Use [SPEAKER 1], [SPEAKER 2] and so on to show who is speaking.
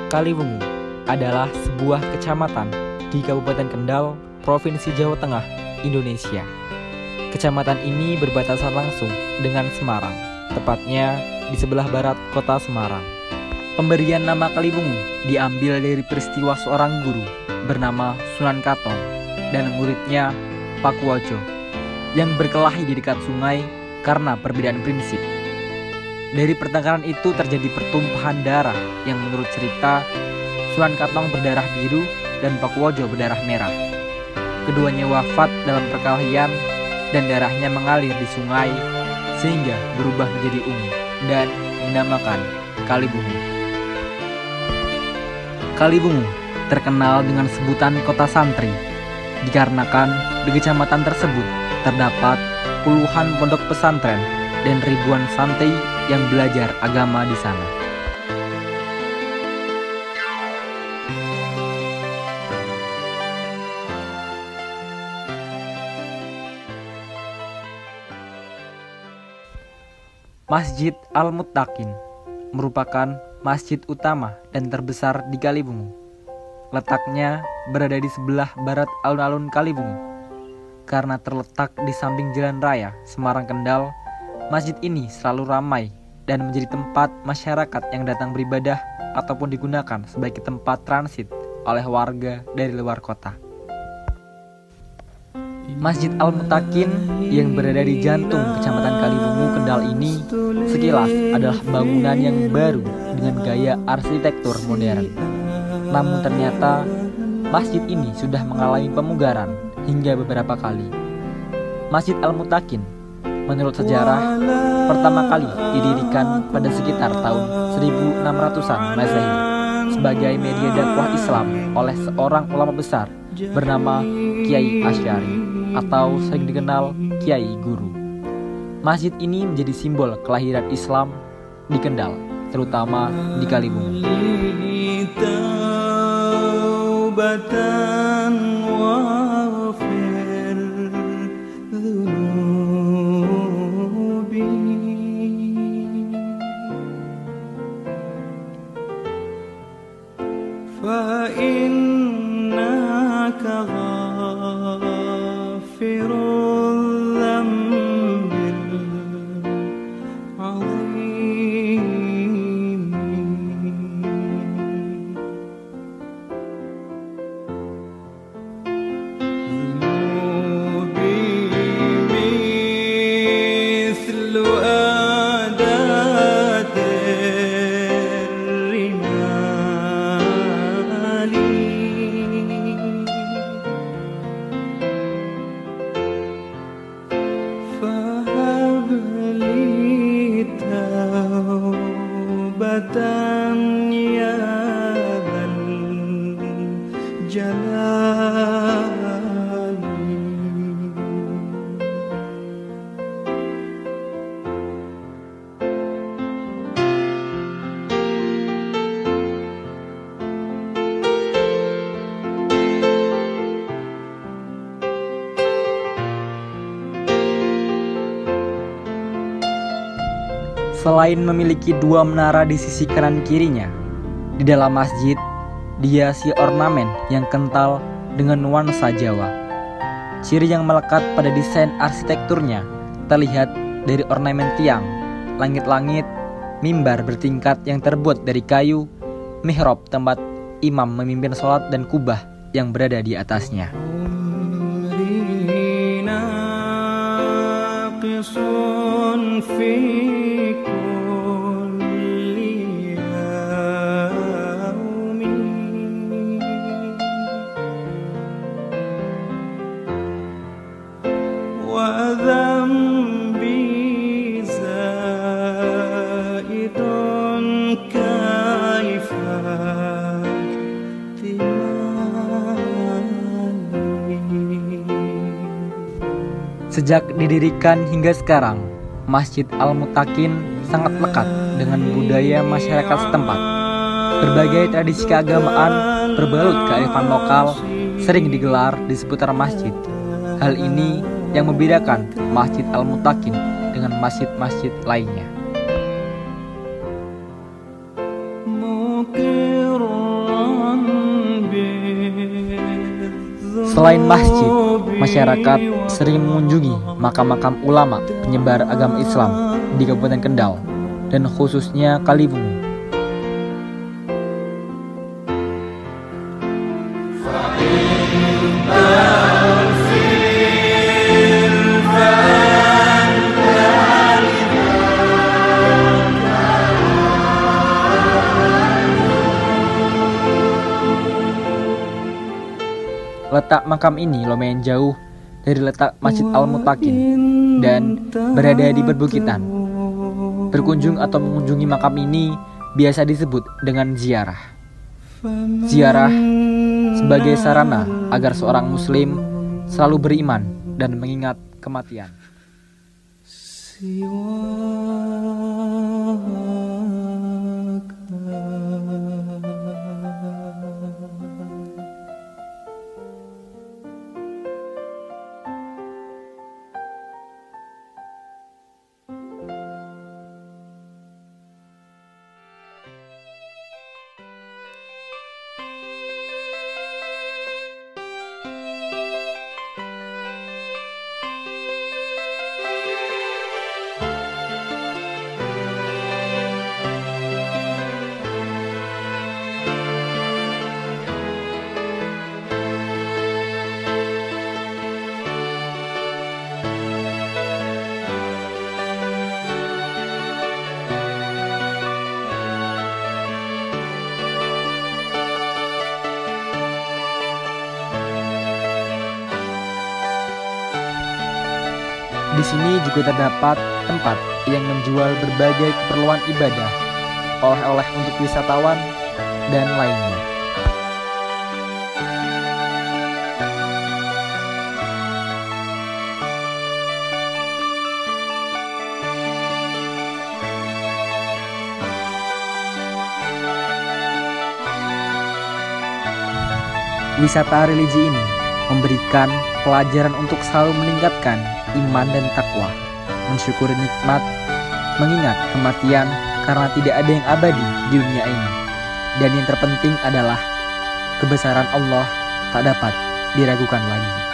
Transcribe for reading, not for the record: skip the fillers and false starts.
[SPEAKER 1] Kaliwungu adalah sebuah kecamatan di Kabupaten Kendal, Provinsi Jawa Tengah, Indonesia. Kecamatan ini berbatasan langsung dengan Semarang, tepatnya di sebelah barat kota Semarang. Pemberian nama Kaliwungu diambil dari peristiwa seorang guru bernama Sunan Katong dan muridnya Pakuwojo yang berkelahi di dekat sungai karena perbedaan prinsip. Dari pertengkaran itu terjadi pertumpahan darah yang menurut cerita Sunan Katong berdarah biru dan Pakuwojo berdarah merah. Keduanya wafat dalam perkelahian dan darahnya mengalir di sungai sehingga berubah menjadi ungu dan dinamakan Kaliwungu. Kaliwungu terkenal dengan sebutan kota santri dikarenakan di kecamatan tersebut terdapat puluhan pondok pesantren dan ribuan santri yang belajar agama di sana. Masjid Al-Muttaqin merupakan masjid utama dan terbesar di Kaliwungu. Letaknya berada di sebelah barat alun-alun Kaliwungu. Karena terletak di samping jalan raya Semarang-Kendal, masjid ini selalu ramai dan menjadi tempat masyarakat yang datang beribadah ataupun digunakan sebagai tempat transit oleh warga dari luar kota. Masjid Al-Muttaqin yang berada di jantung Kecamatan Kaliwungu, Kendal ini sekilas adalah bangunan yang baru dengan gaya arsitektur modern. Namun ternyata masjid ini sudah mengalami pemugaran hingga beberapa kali. Masjid Al-Muttaqin menurut sejarah pertama kali didirikan pada sekitar tahun 1600-an Masehi sebagai media dakwah Islam oleh seorang ulama besar bernama Kiai Asy'ari atau sering dikenal Kiai Guru. Masjid ini menjadi simbol kelahiran Islam di Kendal, terutama di Kaliwungu. Selain memiliki dua menara di sisi kanan kirinya, di dalam masjid dihiasi ornamen yang kental dengan nuansa Jawa. Ciri yang melekat pada desain arsitekturnya terlihat dari ornamen tiang, langit-langit, mimbar bertingkat yang terbuat dari kayu, mihrab tempat imam memimpin sholat dan kubah yang berada di atasnya. Sejak didirikan hingga sekarang, Masjid Al-Muttaqin sangat lekat dengan budaya masyarakat setempat. Berbagai tradisi keagamaan berbalut kearifan lokal sering digelar di seputar masjid. Hal ini yang membedakan Masjid Al-Muttaqin dengan masjid-masjid lainnya. Selain masjid, masyarakat sering mengunjungi makam-makam ulama penyebar agama Islam di Kabupaten Kendal dan khususnya Kaliwungu. Letak makam ini lumayan jauh dari letak Masjid Al-Mutakin dan berada di perbukitan. Berkunjung atau mengunjungi makam ini biasa disebut dengan ziarah. Ziarah sebagai sarana agar seorang muslim selalu beriman dan mengingat kematian. Di sini juga terdapat tempat yang menjual berbagai keperluan ibadah, oleh-oleh untuk wisatawan, dan lainnya. Wisata religi ini memberikan pelajaran untuk selalu meningkatkan iman dan takwa, mensyukuri nikmat, mengingat kematian karena tidak ada yang abadi di dunia ini. Dan yang terpenting adalah kebesaran Allah tak dapat diragukan lagi.